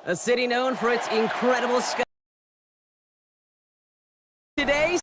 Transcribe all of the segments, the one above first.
A city known for its incredible sky. Today,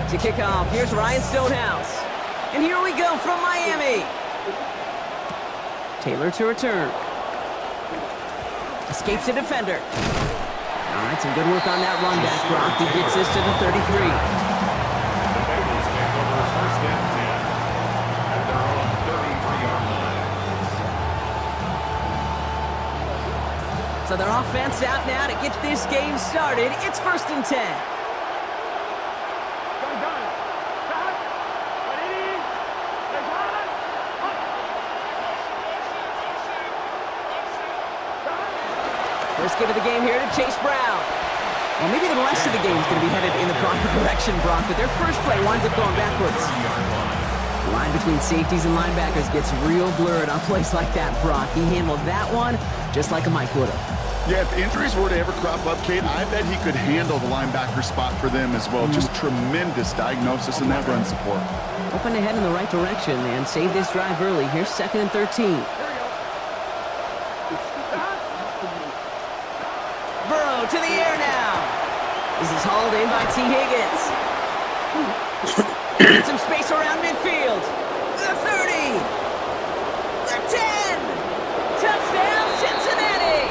to kick off, here's Ryan Stonehouse. And here we go from Miami. Taylor to return. Escapes a defender. All right, some good work on that run back, Brock. He gets this to the 33. The Bengals take over first and 10 at their own 33-yard line. So their offense out now to get this game started. It's first and 10. First give of the game here to Chase Brown. Well, maybe the rest of the game is going to be headed in the proper direction, Brock, but their first play winds up going backwards. The line between safeties and linebackers gets real blurred on plays like that, Brock. He handled that one just like a Mike would have. Yeah, if injuries were to ever crop up, Kate, I bet he could handle the linebacker spot for them as well. Just tremendous diagnosis in that run support. Hoping to head in the right direction and save this drive early. Here's 2nd and 13. Burrow to the air now. This is hauled in by T. Higgins. Get some space around midfield. The 30. The 10. Touchdown, Cincinnati.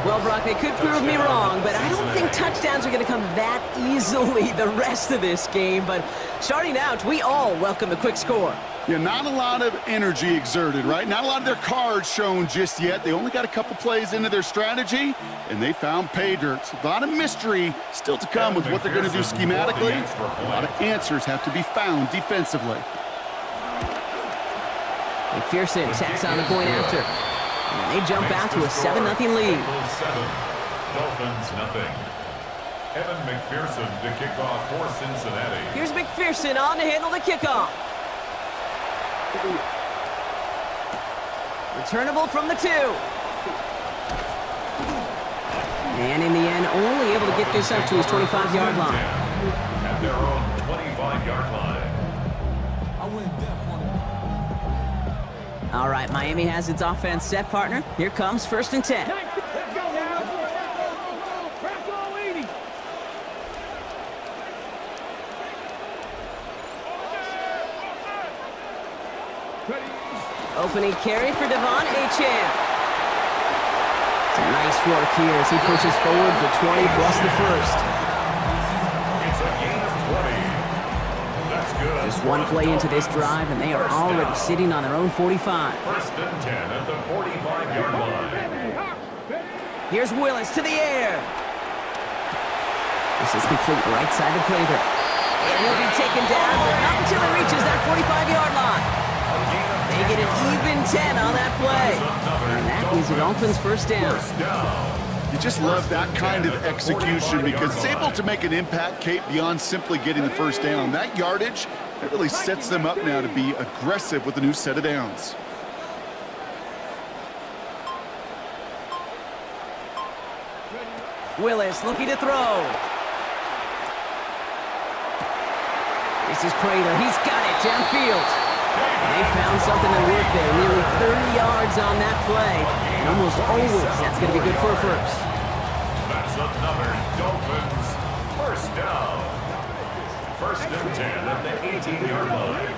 Well, Brock, they could prove me wrong, but I don't think touchdowns are going to come that easily the rest of this game. But starting out, we all welcome the quick score. Yeah, not a lot of energy exerted, right? Not a lot of their cards shown just yet. They only got a couple plays into their strategy, and they found pay dirt. A lot of mystery still to come with what they're going to do schematically. A lot of answers have to be found defensively. McPherson tacks on the point after. And they jump out to a 7-0 lead. Dolphins nothing. Evan McPherson to kick off for Cincinnati. Here's McPherson on to handle the kickoff. Returnable from the 2. And in the end, only able to get this up to his 25-yard line. At their own 25-yard line. All right, Miami has its offense set, partner. Here comes 1st and 10. Opening carry for Devon Achane. Some nice work here as he pushes forward for 20 plus the first. It's a gain of 20. That's good. Just one play into this drive, and they are already sitting on their own 45. First and 10 at the 45-yard line. Here's Willis to the air. This is complete right-sided playbook. And he'll be taken down, but not until he reaches that 45-yard line. They get an even 10 on that play. And that is the Dolphins' first down. You just love that kind of execution because it's able to make an impact, Kate, beyond simply getting the first down. That yardage, that really sets them up now to be aggressive with a new set of downs. Willis looking to throw. This is Prater. He's got it downfield. They found something that worked there. Nearly 30 yards on that play. And almost always, that's going to be good for a first. That's another Dolphins first down. First and 10 at the 18-yard line.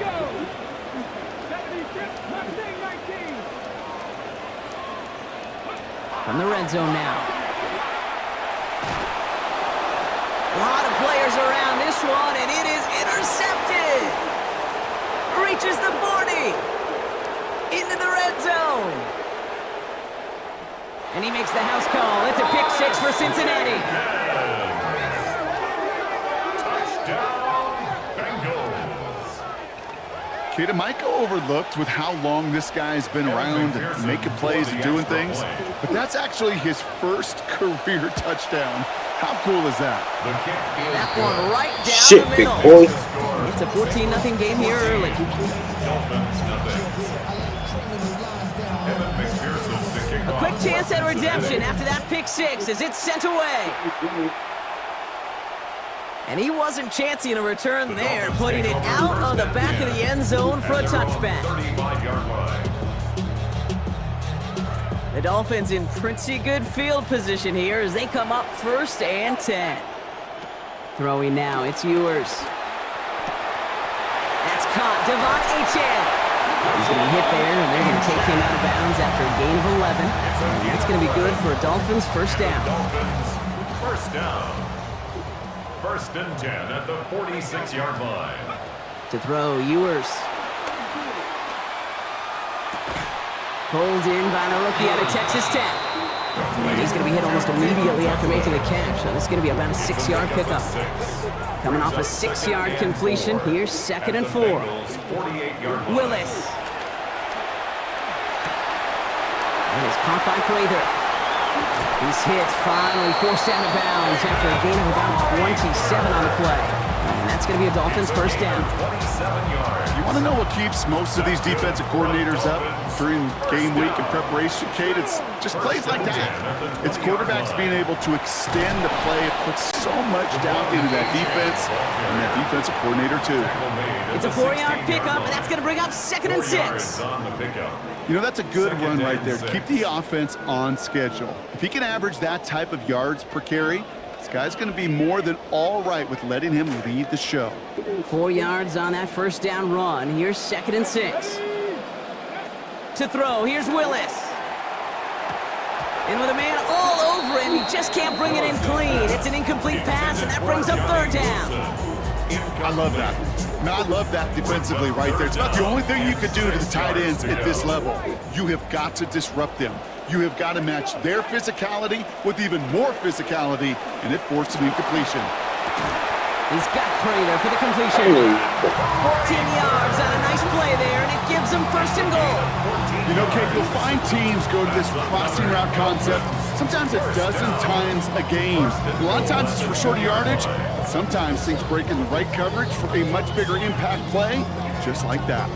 From the red zone now. A lot of players around this one, and it is intercepted. Reaches the 40. Into the red zone. And he makes the house call. It's a pick six for Cincinnati. Touchdown, Bengals. Kate, it might go overlooked with how long this guy's been around and making plays and doing things, but that's actually his first career touchdown. How cool is that? That one right down Shit, the big middle. boy. It's a 14-0 game here early. Dolphins, nothing. Evan McPherson to kick A off. quick chance at redemption after that pick six as it's sent away. And he wasn't chancing a return there, putting it out on the back of the end zone for a touchback. 35-yard line. The Dolphins in pretty good field position here as they come up 1st and 10. Throwing now, it's Ewers. That's caught, Devon Achane. He's going to be hit there, and they're going to take him out of bounds after a gain of 11. And that's going to be good for a Dolphins first down. Dolphins, first down. 1st and 10 at the 46-yard line. To throw, Ewers. Pulled in by the rookie out of Texas Tech. And he's going to be hit almost immediately after making the catch. So this is going to be about a 6-yard pickup. Coming off a 6-yard completion, here's 2nd and 4. 48-yard line. Willis. And it's caught by Prather. He's hit, finally forced out of bounds after a gain of about 27 on the play. And that's going to be a Dolphins first down. 27 yards. You want to know what keeps most of these defensive coordinators up during game week and preparation, Kate? It's just plays like that. It's quarterbacks being able to extend the play. It puts so much doubt into that defense and that defensive coordinator, too. It's a 4-yard pickup, and that's going to bring up 2nd and 6. On the pickup. You know, that's a good run right there. Keep the offense on schedule. If he can average that type of yards per carry, this guy's going to be more than all right with letting him lead the show. 4 yards on that first down run. Here's 2nd and 6. To throw, here's Willis. And with a man all over him, he just can't bring it in clean. It's an incomplete pass, and that brings up 3rd down. I love that. Now, I love that defensively right there. It's about the only thing you could do to the tight ends at this level. You have got to disrupt them. You have got to match their physicality with even more physicality, and it forced an incompletion. He's got Prather for the completion. 14 yards on a nice play there, and it gives him 1st and goal. You know, Kate, you'll find teams go to this crossing route concept sometimes a dozen times a game. A lot of times it's for shorter yardage, but sometimes things break in the right coverage for a much bigger impact play, just like that.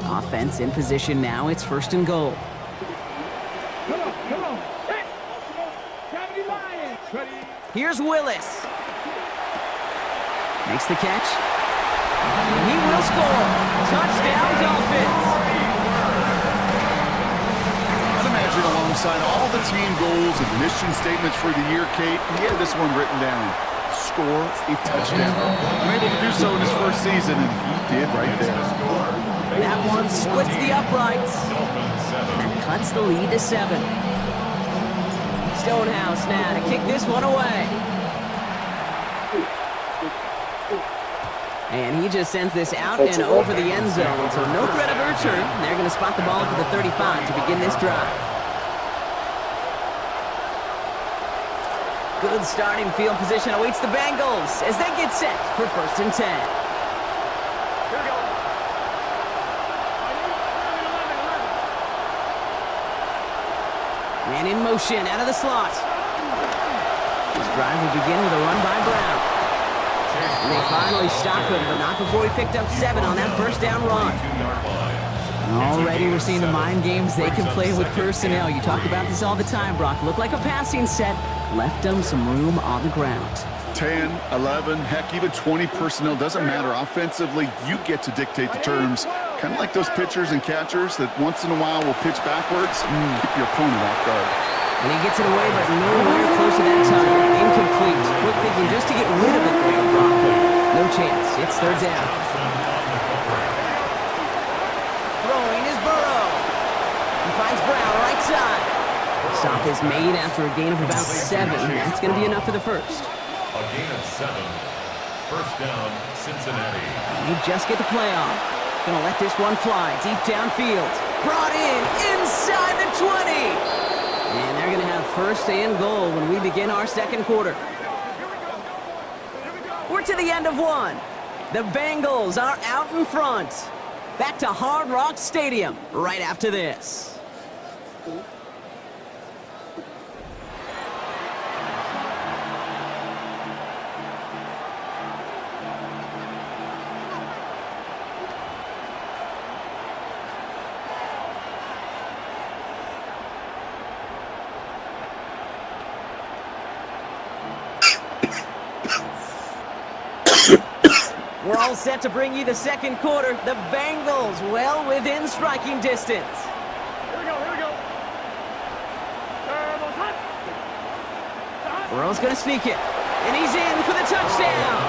Offense in position now. It's 1st and goal. Here's Willis. Makes the catch. And he will score. Touchdown, Dolphins. I'd imagine alongside all the team goals and mission statements for the year, Kate, he had this one written down. Score a touchdown. Unable to do so in his first season, and he did right there. That one splits the uprights. And that cuts the lead to 7. Stonehouse now to kick this one away. And he just sends this out and over the end zone, so no threat of a return. They're going to spot the ball to the 35 to begin this drive. Good starting field position awaits the Bengals as they get set for 1st and 10. Man in motion out of the slot. This drive will begin with a run by Brown. And they finally stop him, but not before he picked up 7 on that first down run. Already we're seeing the mind games they can play with personnel. You talk about this all the time, Brock. Looked like a passing set, left them some room on the ground. 10, 11, heck, even 20 personnel, doesn't matter. Offensively, you get to dictate the terms. Kind of like those pitchers and catchers that once in a while will pitch backwards, keep your opponent off guard. And he gets it away, but nowhere close to that time. Incomplete. Quick thinking just to get rid of it there, Brock. No chance. It's 3rd down. Throwing is Burrow. He finds Brown right side. Stop is made after a gain of about 7. That's going to be enough for the first. A gain of 7. First down, Cincinnati. You just get the play off. Gonna let this one fly deep downfield. Brought in inside the 20. And they're gonna have first and goal when we begin our second quarter. We're to the end of one. The Bengals are out in front. Back to Hard Rock Stadium right after this. We're all set to bring you the second quarter. The Bengals well within striking distance. Here we go. Burrow's going to sneak it. And he's in for the touchdown.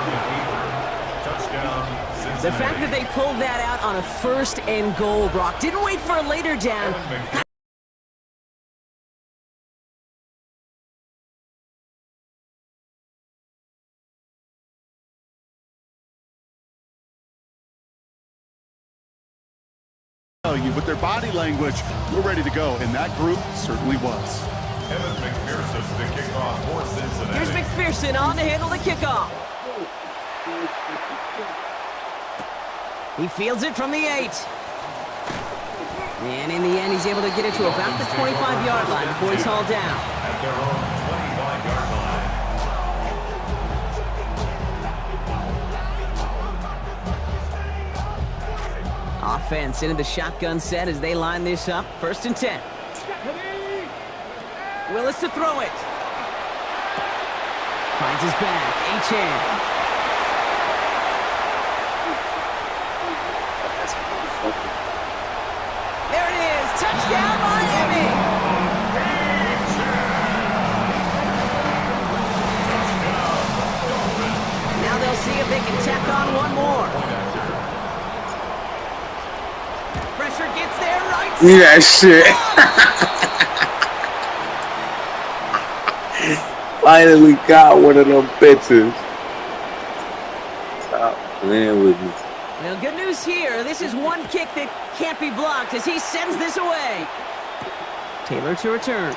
Touchdown. The fact that they pulled that out on a first and goal, Brock, didn't wait for a later down. With their body language, we're ready to go, and that group certainly was. Evan McPherson, the kickoff for Cincinnati. Here's McPherson on to handle the kickoff. He fields it from the 8. And in the end, he's able to get it to about the 25-yard line before he's hauled down. At their own 25-yard line. Offense into the shotgun set as they line this up. First and 10. Willis to throw it. Finds his back. Achane. There it is. Touchdown, Miami. Now they'll see if they can tack on one more. Pressure gets there, right side. Yeah, shit. Finally got one of them bitches. Stop playing with me. Well, good news here. This is one kick that can't be blocked as he sends this away. Taylor to return.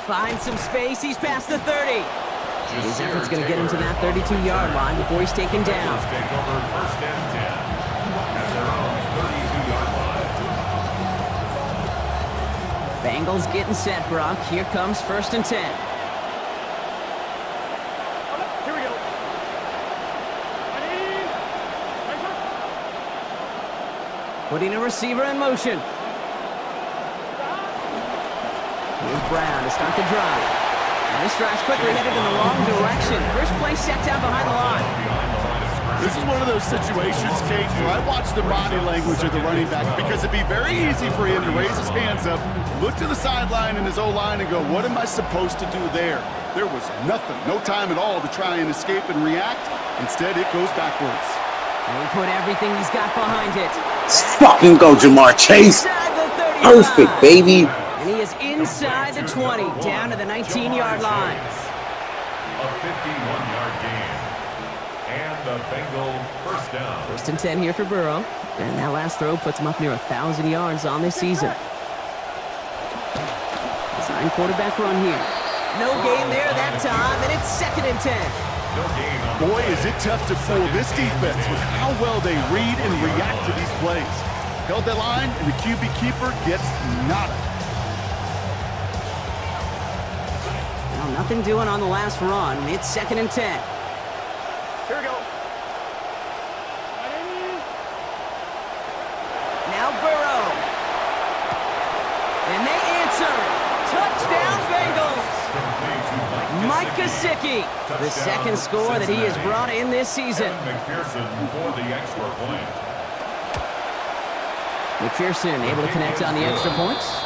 Finds some space. He's past the 30. His effort's going to get him to that 32-yard line before he's taken down. Take over first and 10. Bengals getting set, Brock. Here comes first and 10. Here we go. Putting a receiver in motion. Here's Brown to start the drive. And this drive's quickly headed in the wrong direction. First play set down behind the line. This is one of those situations, Kate, where I watch the body language of the running back because it'd be very easy for him to raise his hands up, look to the sideline in his O-line and go, what am I supposed to do there? There was nothing, no time at all to try and escape and react. Instead, it goes backwards. And he put everything he's got behind it. Let's fucking go, Jamar Chase. Perfect, baby. And he is inside the 20, down to the 19-yard line. A 51-yard gain. And the Bengal first down. First and 10 here for Burrow. And that last throw puts him up near 1,000 yards on this season. Design quarterback run here. No gain there that time, and it's second and 10. No gain on Boy, is it tough to fool this defense with how well they read and react to these plays. Held that line, and the QB keeper gets nada. Well, nothing doing on the last run. It's second and 10. Here we go. Now Burrow. And they answer. Touchdown, Bengals. Mike Gesicki, the second score that he has brought in this season. McPherson for the extra point. McPherson able to connect on the extra points.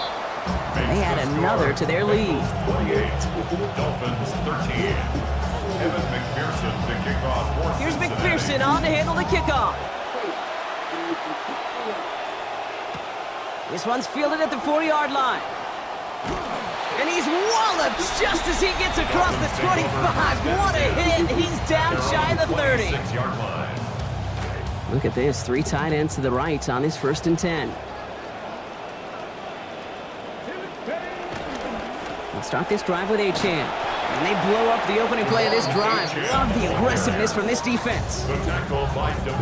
And they add another to their lead. 28. Dolphins 13. Evan McPherson to kick off for Here's Cincinnati. McPherson on to handle the kickoff. This one's fielded at the 4-yard line. And he's walloped just as he gets across the 25. What a hit. He's down shy of the 30. 26-yard line. Look at this, 3 tight ends to the right on this 1st and 10. They'll start this drive with Achane. And they blow up the opening play of this drive. Love the aggressiveness from this defense.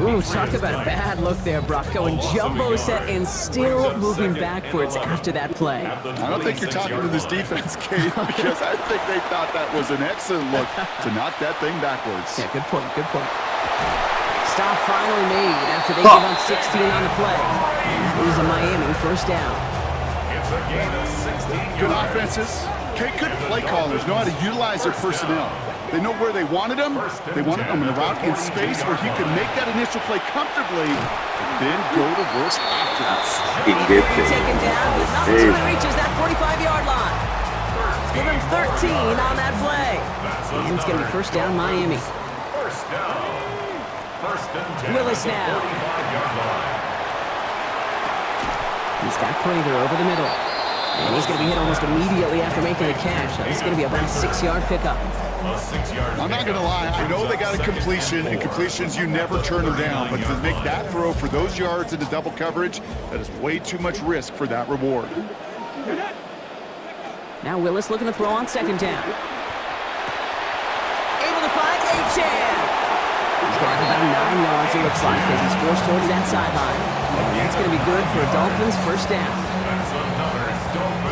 Ooh, talk about a bad look there, Brock. Going jumbo set and still moving backwards after that play. I don't think you're talking to this defense, Kate, because I think they thought that was an excellent look to knock that thing backwards. Yeah, good point, good point. Stop finally made after they give up 16 on the play. Lose a Miami 1st down. Good offenses. Okay, good play callers know how to utilize their personnel. They know where they wanted them. They wanted them in a route in space where he could make that initial play comfortably, and then go to work after. Taken down, but not until he reaches that 45-yard line. Give him 13 on that play. And it's going to be 1st down, Miami. Willis now. He's got Prater over the middle. And he's going to be hit almost immediately after making the catch. So this is going to be about a 6-yard pickup. I'm not going to lie. I know they got a completion, and completions, you never turn them down. But to make that throw for those yards into double coverage, that is way too much risk for that reward. Now Willis looking to throw on 2nd down. Able to find Achane. He's got about 9 yards, it looks like, as he's forced towards that sideline. And that's going to be good for a Dolphins 1st down.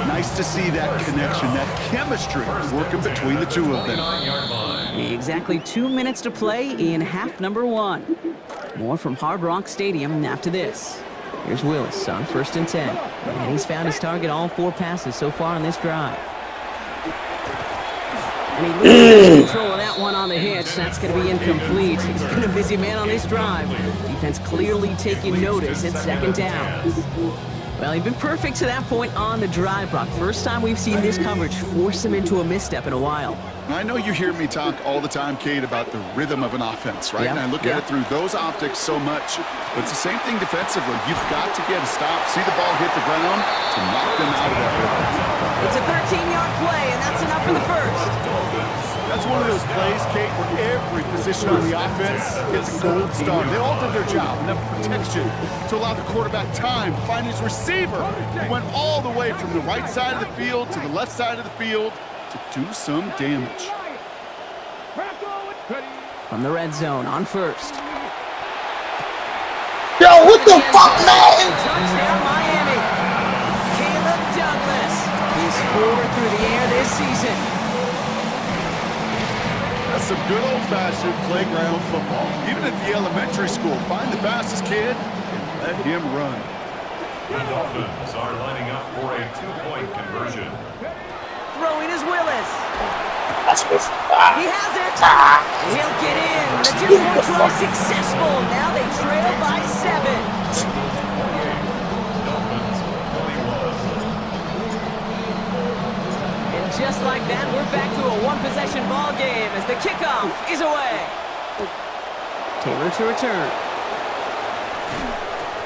Nice to see that connection, that chemistry working between the two of them. Exactly 2 minutes to play in half number 1. More from Hard Rock Stadium after this. Here's Willis on 1st and 10. And he's found his target all 4 passes so far on this drive. And he loses control of that one on the hitch. That's going to be incomplete. He's been a busy man on this drive. Defense clearly taking notice at 2nd down. Well, he's been perfect to that point on the drive, Brock. First time we've seen this coverage force him into a misstep in a while. I know you hear me talk all the time, Kate, about the rhythm of an offense, right? Yep. And I look at it through those optics so much. But it's the same thing defensively. You've got to get a stop, see the ball hit the ground to knock them out of that rhythm. It's a 13-yard play, and that's enough for the 1st. That's one of those plays, Kate, where every position on the offense gets a gold star. They all did their job. Enough protection to allow the quarterback time to find his receiver. He went all the way from the right side of the field to the left side of the field to do some damage. From the red zone on 1st. Yo, what the fuck, man? Touchdown, Miami. Caleb Douglas. He's 4 through the air this season. That's some good old-fashioned playground football. Even at the elementary school, find the fastest kid and let him run. The Dolphins are lining up for a 2-point conversion. Throwing is Willis. That's good. He has it. He'll get in. The 2-point try successful. Now they trail by 7. Just like that, we're back to a 1-possession ball game as the kickoff is away. Taylor to return.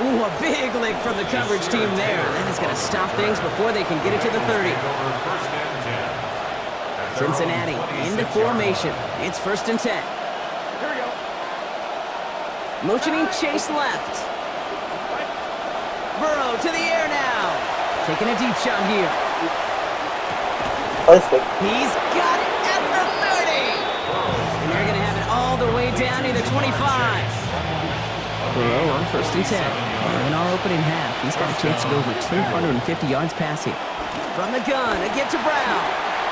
Ooh, a big lick from the coverage team there. That is going to stop things before they can get it to the 30. Cincinnati into formation. It's 1st and 10. Here we go. Motioning Chase left. Burrow to the air now. Taking a deep shot here. Perfect. He's got it at the 30. And they're going to have it all the way down to the 25. Burrow on 1st and 10. And in our opening half, he's got a chance to go over 250 yards passing. From the gun, a get to Brown.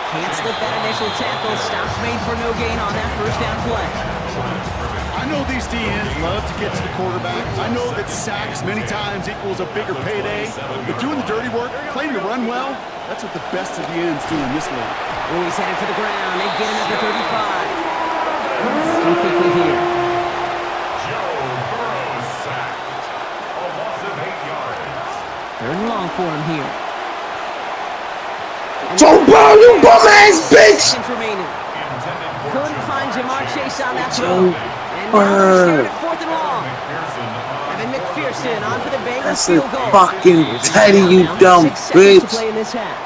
Can't slip that initial tackle. Stops made for no gain on that 1st down play. I know these DNs love to get to the quarterback. I know that sacks many times equals a bigger payday. But doing the dirty work, playing to run well, that's what the best of the ends do in this league. Oh, he's headed for the ground. They get him at the 35. Come quickly here. Joe Burrow sacked. A loss of 8 yards. 3rd and long for him here. Joe Burrow, you bum-ass bitch! Seconds remaining. Couldn't find Jamar Chase on that throw. And now they're at 4th and long. Evan McPherson on for the Bengals That's field a goal. fucking Teddy, you Down to dumb 6 seconds bitch. to play in this half.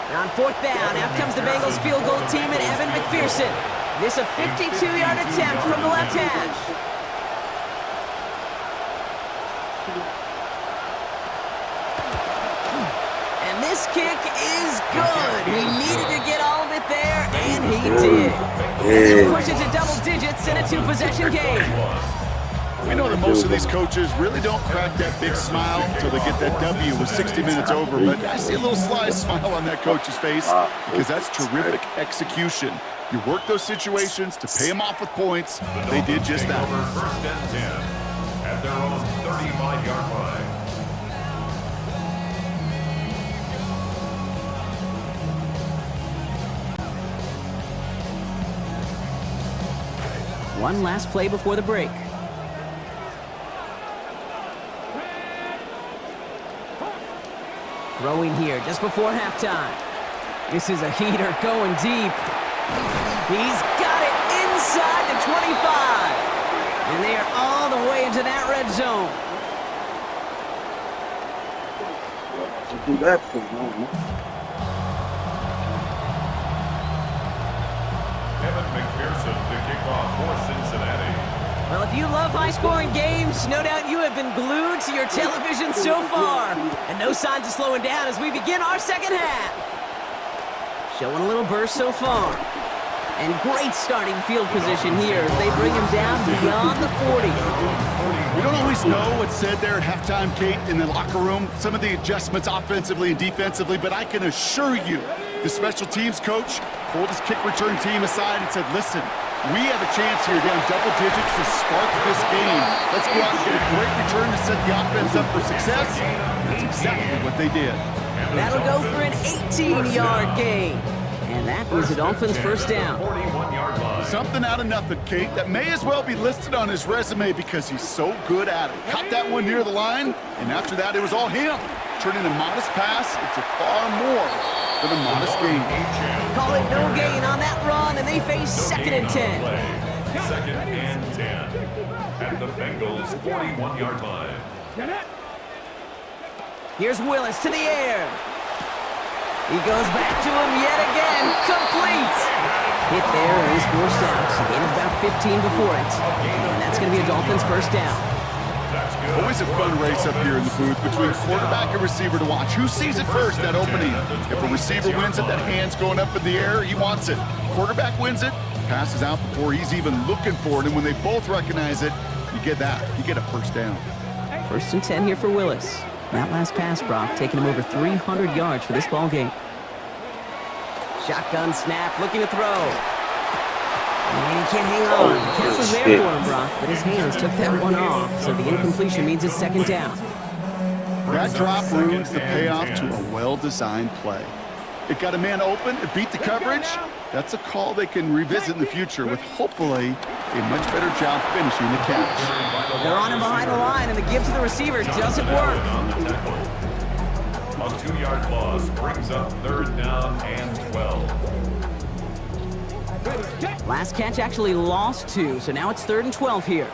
And on 4th down, out comes the Bengals field goal team and Evan McPherson. This a 52-yard attempt from the left hash. And this kick is good. He needed to get all of it there, and he did. And they'll push it to double digits in a two-possession game. We know that most of these coaches really don't crack that big smile until they get that W with 60 minutes over, but I see a little sly smile on that coach's face because that's terrific execution. You work those situations to pay them off with points. They did just that. Over first and 10 at their own 35-yard line. One last play before the break. Throwing here just before halftime. This is a heater going deep. He's got it inside the 25. And they are all the way into that red zone. Do that for me. Kevin McPherson to kick off for Cincinnati. Well, if you love high-scoring games, no doubt you have been glued to your television so far. And no signs of slowing down as we begin our second half. Showing a little burst so far. And great starting field position here as they bring him down beyond the 40. We don't always know what's said there at halftime, Kate, in the locker room. Some of the adjustments offensively and defensively, but I can assure you the special teams coach pulled his kick return team aside and said, listen, we have a chance here down double digits to spark this game. Let's go out and get a great return to set the offense up for success. That's exactly what they did. That'll go for an 18-yard gain. And that was the Dolphins' first down. 41-yard line. Something out of nothing, Kate, that may as well be listed on his resume because he's so good at it. Caught that one near the line, and after that, it was all him. Turning a modest pass into far more than a modest gain. Call it no gain on that run, and they face second and 10. Second and 10 at the Bengals' 41-yard line. Here's Willis to the air. He goes back to him yet again. Complete. Hit there and he's forced out. A gain of about 15 before it. And that's going to be a Dolphins first down. Always a fun race up here in the booth between quarterback and receiver to watch. Who sees it first, that opening? If a receiver wins it, that hand's going up in the air, he wants it. Quarterback wins it, passes out before he's even looking for it. And when they both recognize it, you get that. You get a first down. First and 10 here for Willis. That last pass, Brock, taking him over 300 yards for this ball game. Shotgun snap, looking to throw. And he can't hang on. The catch was there for him, Brock, but his hands took that one off. So the incompletion means it's second down. That drop ruins the payoff to a well-designed play. It got a man open, it beat the coverage. That's a call they can revisit in the future with hopefully a much better job finishing the catch. They're on him behind the line, and the give to the receiver doesn't work. A 2-yard loss brings up third down and 12. Last catch actually lost 2, so now it's third and 12 here.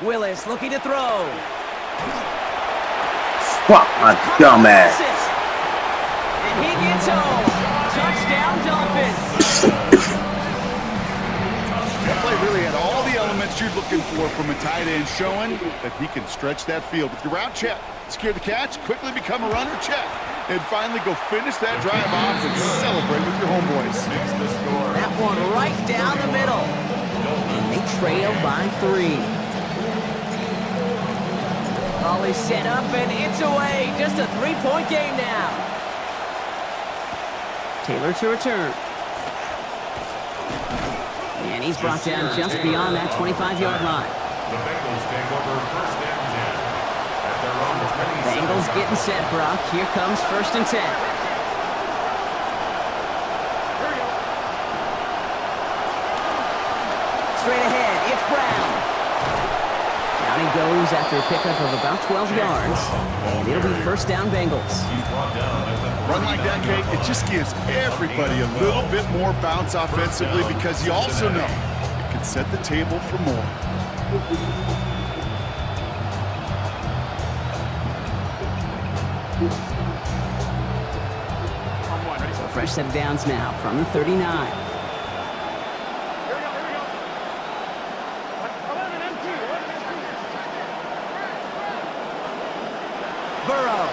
Willis looking to throw. Fuck my dumbass. And he gets home. Touchdown, Dolphins. That play really had all the elements you're looking for from a tight end, showing that he can stretch that field. With your route check, secure the catch, quickly become a runner check, and finally go finish that drive off and celebrate with your homeboys. That one right down the middle. And they trail by 3. Ball is set up and it's away. Just a 3-point game now. Taylor to return. And he's brought down just beyond that 25-yard line. The Bengals take over first and 10 at their own 27. Bengals getting set, Brock. Here comes first and 10. Straight ahead, it's Brown. Down he goes after a pickup of about 12 yards. And it'll be first down Bengals. Run like that, Kate, it just gives everybody a little bit more bounce offensively because you also know it can set the table for more. So fresh set of downs now from the 39. Here we go, here we go. 11 empty, 11 empty. Burrow.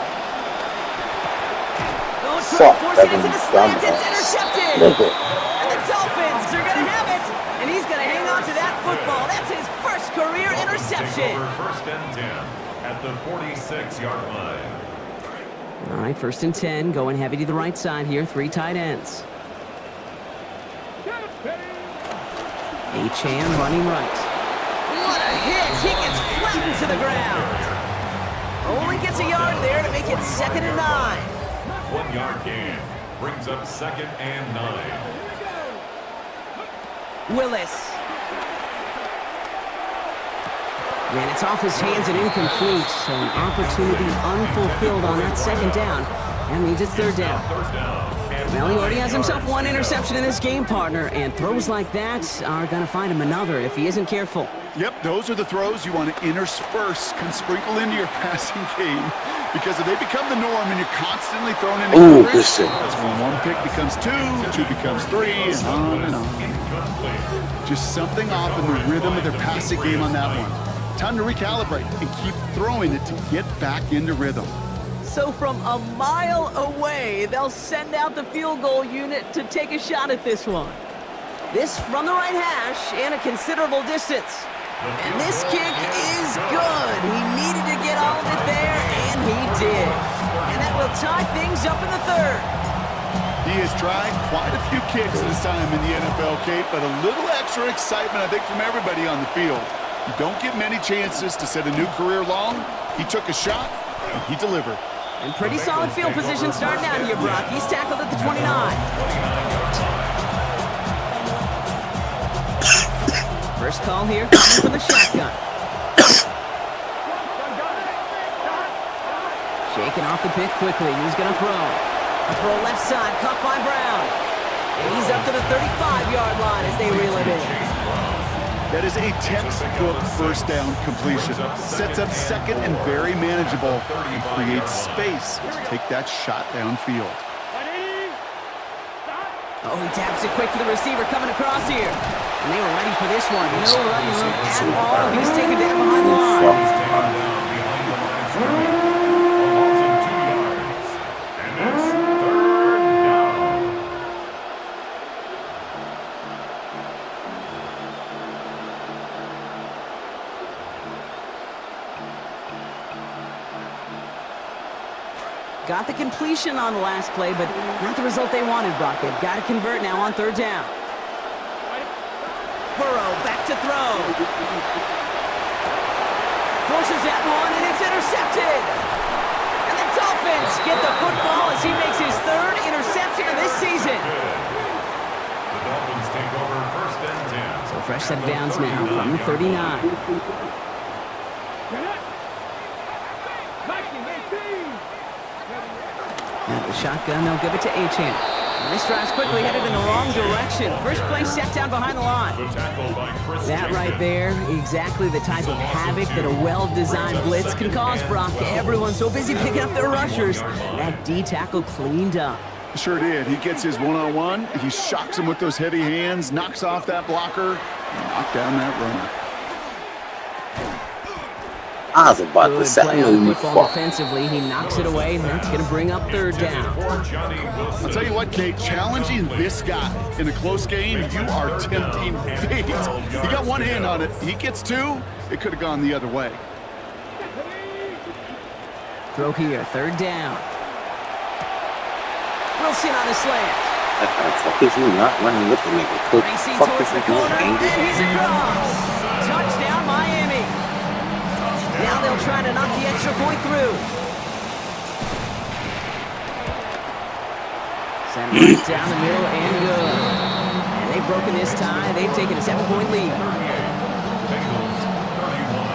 Oh, trying to Fuck, force that it into the didn't slant. dumb It's intercepted. Look at And the Dolphins are going to have it. And he's going to hang on to that football. That's his first career interception. First and 10 at the 46-yard line. All right, first and 10, going heavy to the right side here. 3 tight ends. Achane running right. What a hit! He gets flattened to the ground. Only gets a yard there to make it 2nd and 9. 1 yard gain brings up 2nd and 9. Willis. Man, it's off his hands and incomplete, so an opportunity unfulfilled on that 2nd down. That means it's 3rd down. Well, he already has himself 1 interception in this game, partner, and throws like that are going to find him another if he isn't careful. Yep, those are the throws you want to intersperse, can sprinkle into your passing game. Because if they become the norm and you're constantly thrown into coverage, good shit. that's when 1 pick becomes 2, 2 becomes 3, and on and on. Just something off in the rhythm of their passing game on that one. Time to recalibrate and keep throwing it to get back into rhythm. So from a mile away, they'll send out the field goal unit to take a shot at this one. This from the right hash and a considerable distance. And this kick is good. He needed to get all of it there, and he did. And that will tie things up in the 3rd. He has tried quite a few kicks in his time in the NFL, Kate, but a little extra excitement, I think, from everybody on the field. You don't get many chances to set a new career long. He took a shot, and he delivered. And pretty solid field position starting out here, Brock. He's tackled at the 29. First call here, coming from the shotgun. Shaking off the pick quickly. He's going to throw. A throw left side, caught by Brown. And he's up to the 35-yard line as they reel it in. That is a textbook first down completion. Sets up 2nd and very manageable. And creates space to take that shot downfield. Oh, he taps it quick for the receiver coming across here. And they were ready for this one. No running room at all. He's taken down behind the line. Got the completion on the last play, but not the result they wanted, Brock. They've got to convert now on 3rd down. Burrow back to throw. Forces that one, and it's intercepted. And the Dolphins get the football as he makes his 3rd interception of this season. The Dolphins take over 1st and 10. So fresh set of downs now from the 39. At the shotgun, they'll give it to Achane. And this drive's quickly headed in the wrong direction. First play set down behind the line. That right there, exactly the type of havoc that a well-designed blitz can cause, Brock. Everyone's so busy picking up their rushers. That D tackle cleaned up. Sure did. He gets his one-on-one. He shocks him with those heavy hands, knocks off that blocker, and knocks down that runner. I was about to Good say, play on the you football fuck. defensively. He knocks it away, and that's going to bring up 3rd down. I'll tell you what, Kate, challenging this guy in a close game, you are tempting fate. He got 1 hand on it. He gets 2. It could have gone the other way. Throw here, 3rd down. Wilson on the slant. Fuck is you not running with the nigga? Cook, Racing fuck towards is the you doing, corner, and angry? he's across. Touchdown, Miami. Now they'll try to knock the extra point through. Sent right down the middle and good. And they've broken this tie. They've taken a 7-point lead. Bengals 31.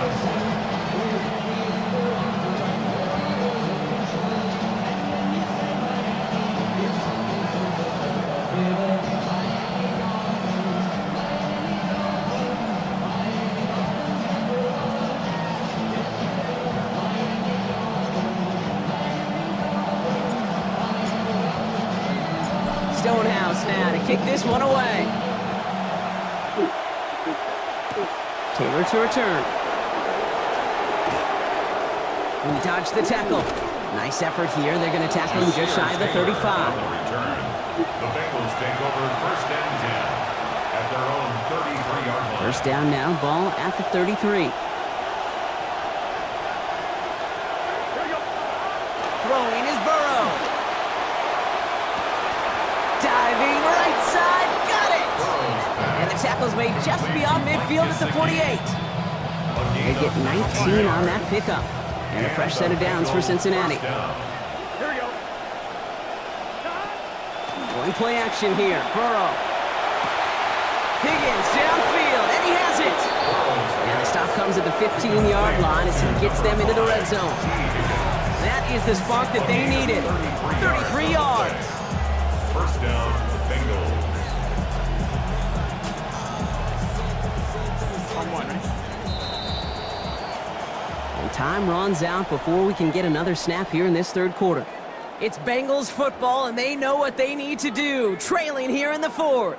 Stonehouse now to kick this one away. Taylor to return. We dodged the tackle. Nice effort here. They're going to tackle him just shy of the 35. The Bengals take over first and 10 at their own 33-yard line. First down now, ball at the 33. Throwing is Burrow. Diving right side, got it! And the tackle's made just beyond midfield at the 48. They get 19 on that pickup. And a fresh set of downs for Cincinnati. Here we go. Going play action here. Burrow. Higgins downfield, and he has it. And the stop comes at the 15-yard line as he gets them into the red zone. That is the spark that they needed. 33 yards. First down, Bengals. On one. And time runs out before we can get another snap here in this third quarter. It's Bengals football, and they know what they need to do, trailing here in the fourth.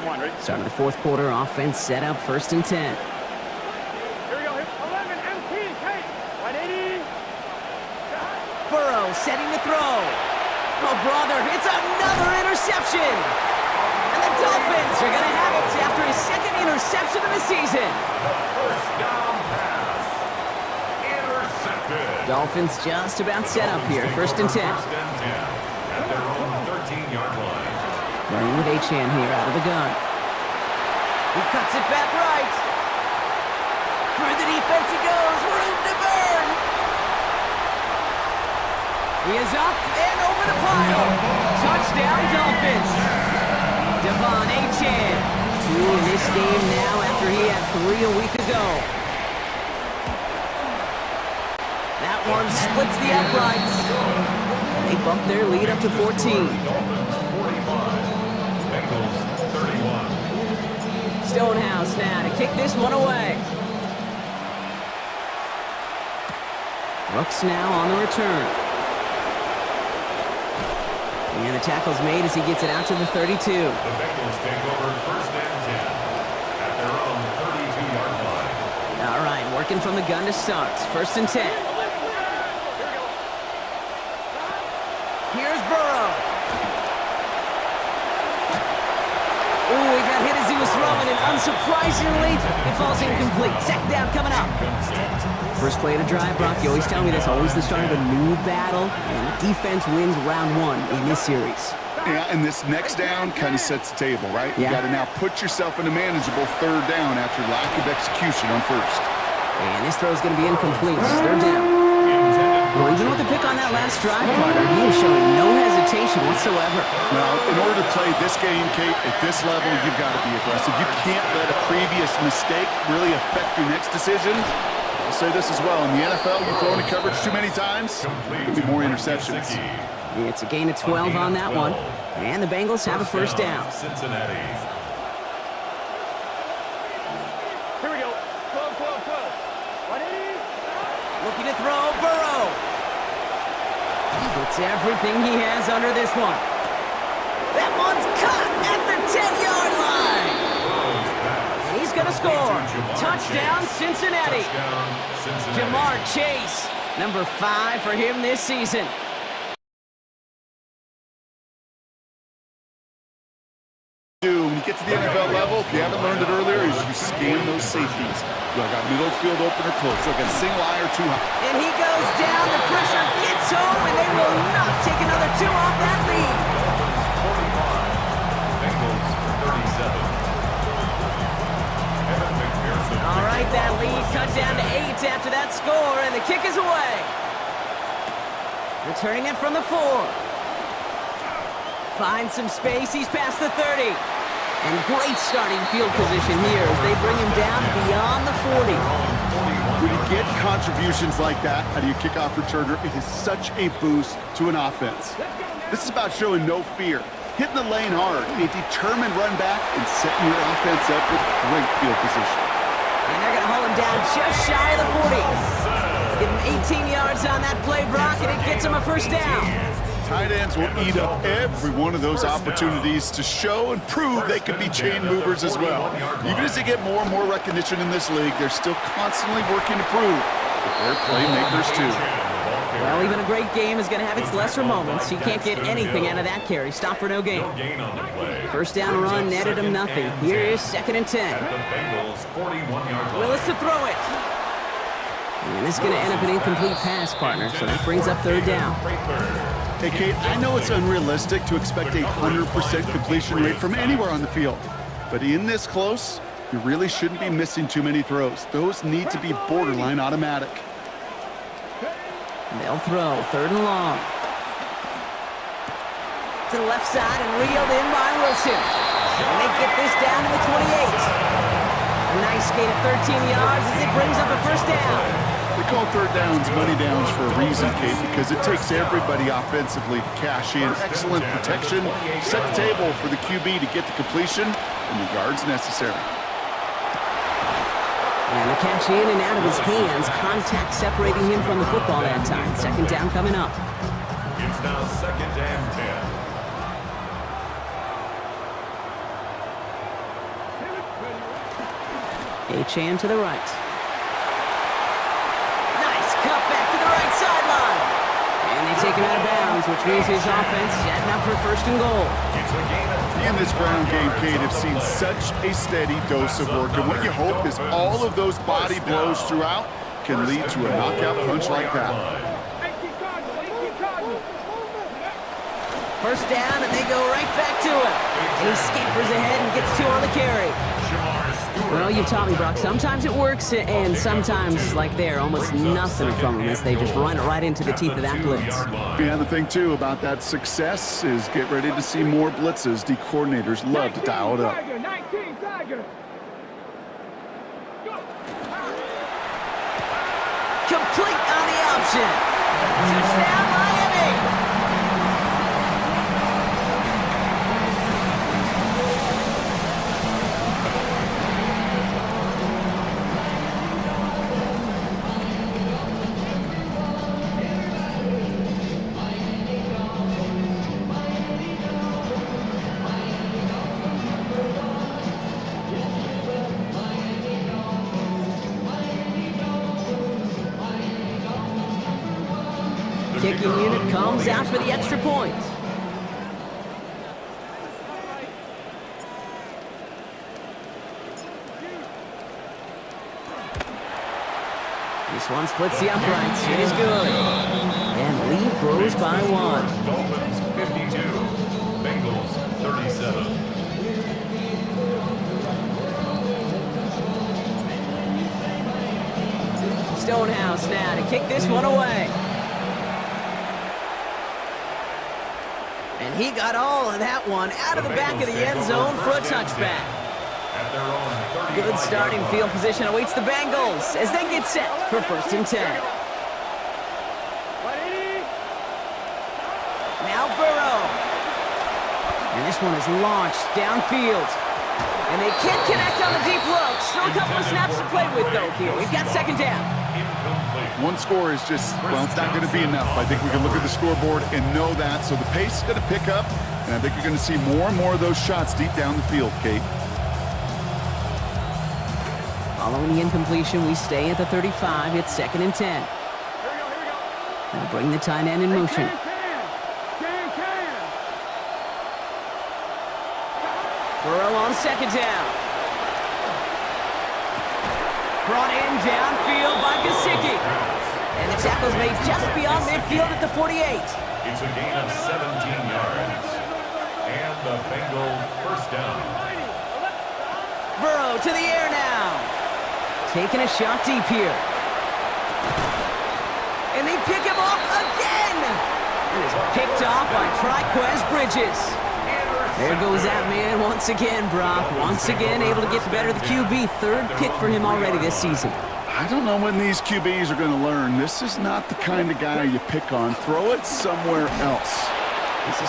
One, ready? Start of the fourth quarter, offense set up, 1st and 10. Here we go. 11 MTK. 180. Burrow setting to throw. Oh, brother, it's another interception. And the Dolphins are going to have it after his second interception of the season. First down pass. Intercepted. Dolphins just about set up here, 1st and 10. First and 10 at their own 13-yard line. Running with Achan here out of the gun. He cuts it back right. Through the defense he goes. Room to burn. He is up and over the pile. Touchdown Dolphins. Devon Achan. 2 in this game now after he had 3 a week ago. That one splits the uprights. And they bump their lead up to 14. Dolphins 45. Bengals 31. Stonehouse now to kick this one away. Brooks now on the return. And the tackle's made as he gets it out to the 32. The Bengals take over first and 10 at their own 32-yard line. All right, Working from the gun to start. 1st and 10. Here's Burrow. Ooh, he got hit as he was throwing, and unsurprisingly, it falls incomplete. 2nd down coming up. First play of the drive, Brock. You always tell me that's always the start of a new battle, and the defense wins round 1 in this series. Yeah, and this next down kind of sets the table, right? You got to now put yourself in a manageable 3rd down after lack of execution on 1st. And this throw is going to be incomplete. 3rd down. Well, even with the pick on that last drive, partner, he is showing no hesitation whatsoever. Well, in order to play this game, Kate, at this level, you've got to be aggressive. You can't let a previous mistake really affect your next decision. I'll say this as well. In the NFL, you throw into coverage too many times, there'll be more interceptions. It's a gain of 12 on that one. And the Bengals have a 1st down. Cincinnati. Here we go. 12. 180. Looking to throw, Burrow. He puts everything he has under this one. That one's caught at the 10-yard line. And he's going to score. Touchdown, Cincinnati. Jamar Chase, number 5 for him this season. When you get to the NFL level, if you haven't learned it earlier, is you scan those safeties. You got middle field open or close. So got a single eye or 2 high. And he goes down. The pressure gets home, and they will not take another 2 off that lead. 45. Bengals 37. Evan McPherson. All right, that lead cut down to 8 after that score, and the kick is away. Returning it from the 4. Finds some space. He's past the 30. And great starting field position here as they bring him down beyond the 40. When you get contributions like that out of your kickoff returner, it is such a boost to an offense. This is about showing no fear, hitting the lane hard, a determined run back, and setting your offense up with great field position. And they're going to haul him down just shy of the 40. Give him 18 yards on that play, Brock, and it gets him a 1st down. Tight ends will eat up every one of those opportunities to show and prove they can be chain movers as well. Even as they get more and more recognition in this league, they're still constantly working to prove that they're playmakers too. Well, even a great game is going to have its lesser moments. You can't get anything out of that carry. Stop for no gain. 1st down run netted him nothing. Here is 2nd and 10. Willis to throw it. And this is going to end up an incomplete pass, partner, so that brings up 3rd down. Hey, Kate, I know it's unrealistic to expect a 100% completion rate from anywhere on the field. But in this close, you really shouldn't be missing too many throws. Those need to be borderline automatic. They'll throw. 3rd and long. To the left side and reeled in by Wilson. And they get this down to the 28. A nice gain of 13 yards as it brings up a 1st down. We call 3rd downs money downs for a reason, Kate, because it takes everybody offensively to cash in. Excellent protection, set the table for the QB to get the completion and the yards necessary. And the catch in and out of his hands, contact separating him from the football that time. 2nd down coming up. It's now 2nd and 10. Achane to the right. Nice cut back to the right sideline. And they take him out of bounds, which means his offense setting up for 1st and goal. In this ground game, Kate, have seen such a steady dose of work. And what you hope is all of those body blows throughout can lead to a knockout punch like that. 1st down, and they go right back to him. And he scampers ahead and gets 2 on the carry. Well, you've taught me, Brock. Sometimes it works, and sometimes, like there, almost nothing from them as they just run it right into the teeth of that blitz. Yeah, the thing, too, about that success is get ready to see more blitzes. The coordinators love to dial it up. Complete on the option. Touchdown, Miami. kicking unit comes out for the extra point. This one splits the uprights. It is good. And lead grows by 1. Dolphins 52, Bengals 37. Stonehouse now to kick this one away. And he got all of that one out of the back of the end zone for a touchback. At their own 35 Good starting field position awaits the Bengals as they get set for 1st and 10. Now Burrow. And this one is launched downfield. And they can't connect on the deep look. Still a couple of snaps to play with, though, here. We've got 2nd down. One score is just, well, it's not going to be enough. I think we can look at the scoreboard and know that. So the pace is going to pick up, and I think you're going to see more and more of those shots deep down the field, Kate. Following the incompletion, we stay at the 35. It's 2nd and 10. Now bring the tight end in motion. Burrow on 2nd down. Brought in downfield by Gesicki. And the tackle's made just beyond midfield at the 48. It's a gain of 17 yards. And the Bengal 1st down. Burrow to the air now. Taking a shot deep here. And they pick him off again. And it's picked off by Triquez Bridges. There goes that man once again, Brock. Once again, able to get the better of the QB. 3rd pick for him already this season. I don't know when these QBs are going to learn. This is not the kind of guy you pick on. Throw it somewhere else. This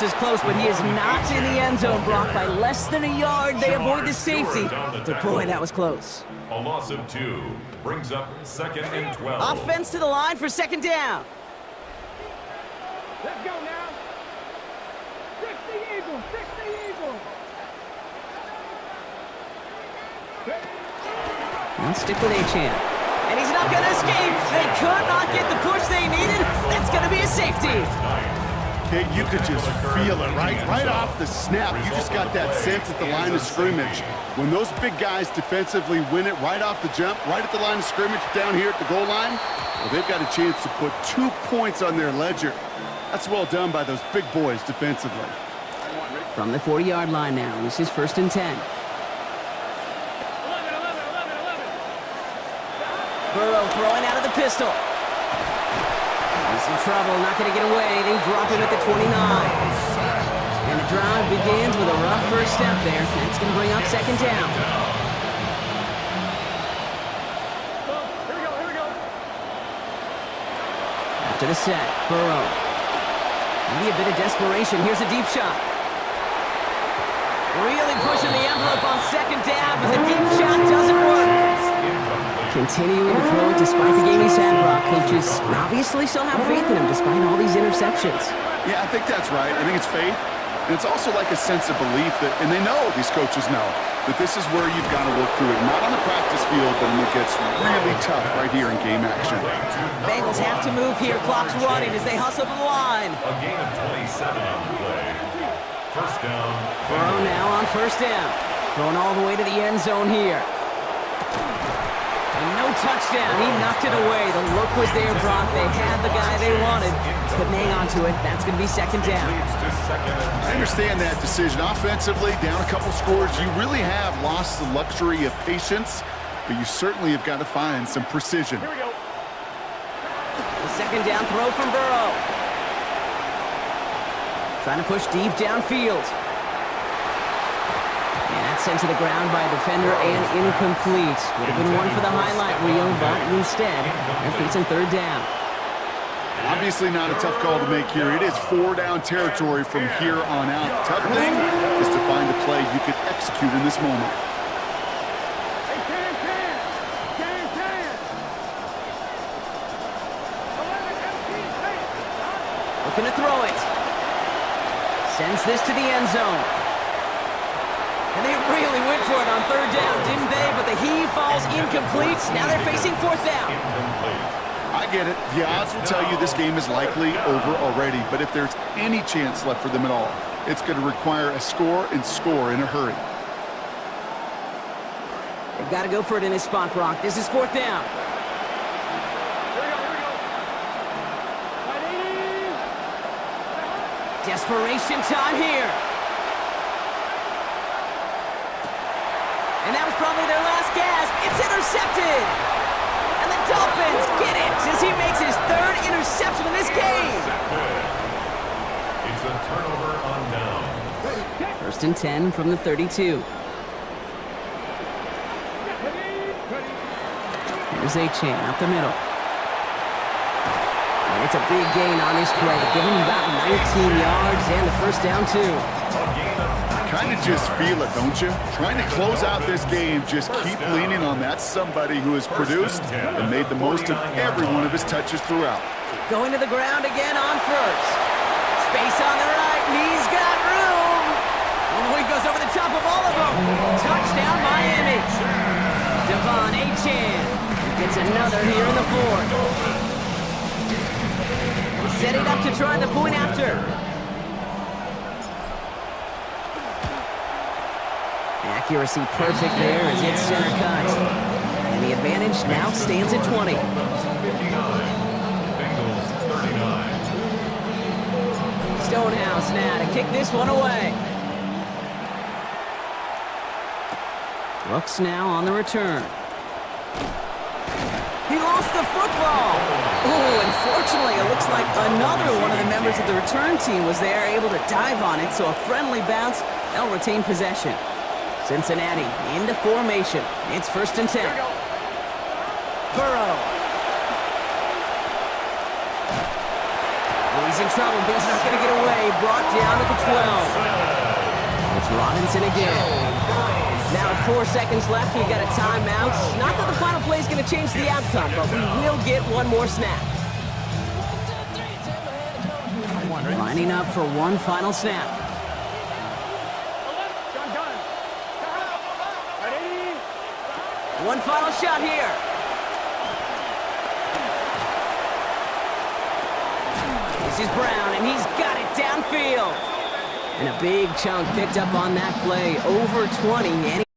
is close, but he is not in the end zone, Brock. By less than a yard, they avoid the safety. But boy, that was close. A loss of 2 brings up 2nd and 12. Offense to the line for 2nd down. Let's go now. 60 Eagles, 60 Eagles. Now stick with A-Chan. And he's not going to escape. They could not get the push they needed. That's going to be a safety. Kate, you could just feel it, right? Right off the snap, you just got that sense at the line of scrimmage. When those big guys defensively win it right off the jump, right at the line of scrimmage down here at the goal line, well, they've got a chance to put 2 points on their ledger. That's well done by those big boys defensively. From the 40-yard line now, this is 1st and 10. Burrow throwing out of the pistol. He's in trouble, not going to get away. They drop him at the 29. And the drive begins with a rough first step there. That's going to bring up 2nd down. Here we go. After the set, Burrow. Maybe a bit of desperation. Here's a deep shot. Really pushing the envelope on 2nd down, but the deep shot doesn't work. Continuing to throw it despite the game he's had, Brock. Coaches obviously still have faith in him despite all these interceptions. Yeah, I think that's right. I think it's faith. And it's also like a sense of belief that, and they know, these coaches know, that this is where you've got to work through it. Not on the practice field, but when it gets really tough right here in game action. Bengals have to move here. Clock's running as they hustle to the line. A gain of 27 on the play. 1st down. Burrow now on 1st down. Going all the way to the end zone here. And no touchdown. He knocked it away. The look was there, Brock. They had the guy they wanted. Couldn't hang on to it. That's going to be 2nd down. I understand that decision. Offensively, down a couple scores, you really have lost the luxury of patience, but you certainly have got to find some precision. Here we go. The 2nd down throw from Burrow. Trying to push deep downfield. And that's sent to the ground by a defender and incomplete. Would have been one for the highlight reel, but instead, they're facing 3rd down. Obviously not a tough call to make here. It is 4-down territory from here on out. The tough thing is to find a play you can execute in this moment. Hey, Looking to throw it. Sends this to the end zone. And they really went for it on 3rd down, didn't they? But the heave falls incomplete. Now they're facing 4th down. Incomplete. I I get it. The odds will tell you this game is likely over already, but if there's any chance left for them at all, it's going to require a score and score in a hurry. They've got to go for it in his spot, Brock. This is 4th down. Desperation time here. And that was probably their last gasp. It's intercepted. And the Dolphins get it as he makes his 3rd interception in this game. It's a turnover on down. 1st and 10 from the 32. Here's Achan up the middle. And it's a big gain on this play. Give him about 19 yards and the 1st down, too. Kind of just feel it, don't you? Trying to close out this game, just keep leaning on that somebody who has produced and made the most of every one of his touches throughout. Going to the ground again on 1st. Space on the right, and he's got room. Oh, he goes over the top of all of them. Touchdown, Miami. Devon Achan gets another here in the 4th. Setting up to try the point after. Accuracy perfect there as it's center cut. And the advantage now stands at 20. Stonehouse now to kick this one away. Brooks now on the return. He lost the football. Oh, unfortunately, it looks like another one of the members of the return team was there, able to dive on it, so a friendly bounce. They'll retain possession. Cincinnati into formation. It's 1st and 10. Burrow. Oh, he's in trouble, but he's not going to get away. Brought down at the 12. It's Robinson again. Now 4 seconds left. We've got a timeout. Not that the final play is going to change the outcome, but we will get one more snap. Lining up for one final snap. One final shot here. This is Brown, and he's got it downfield. And a big chunk picked up on that play, over 20.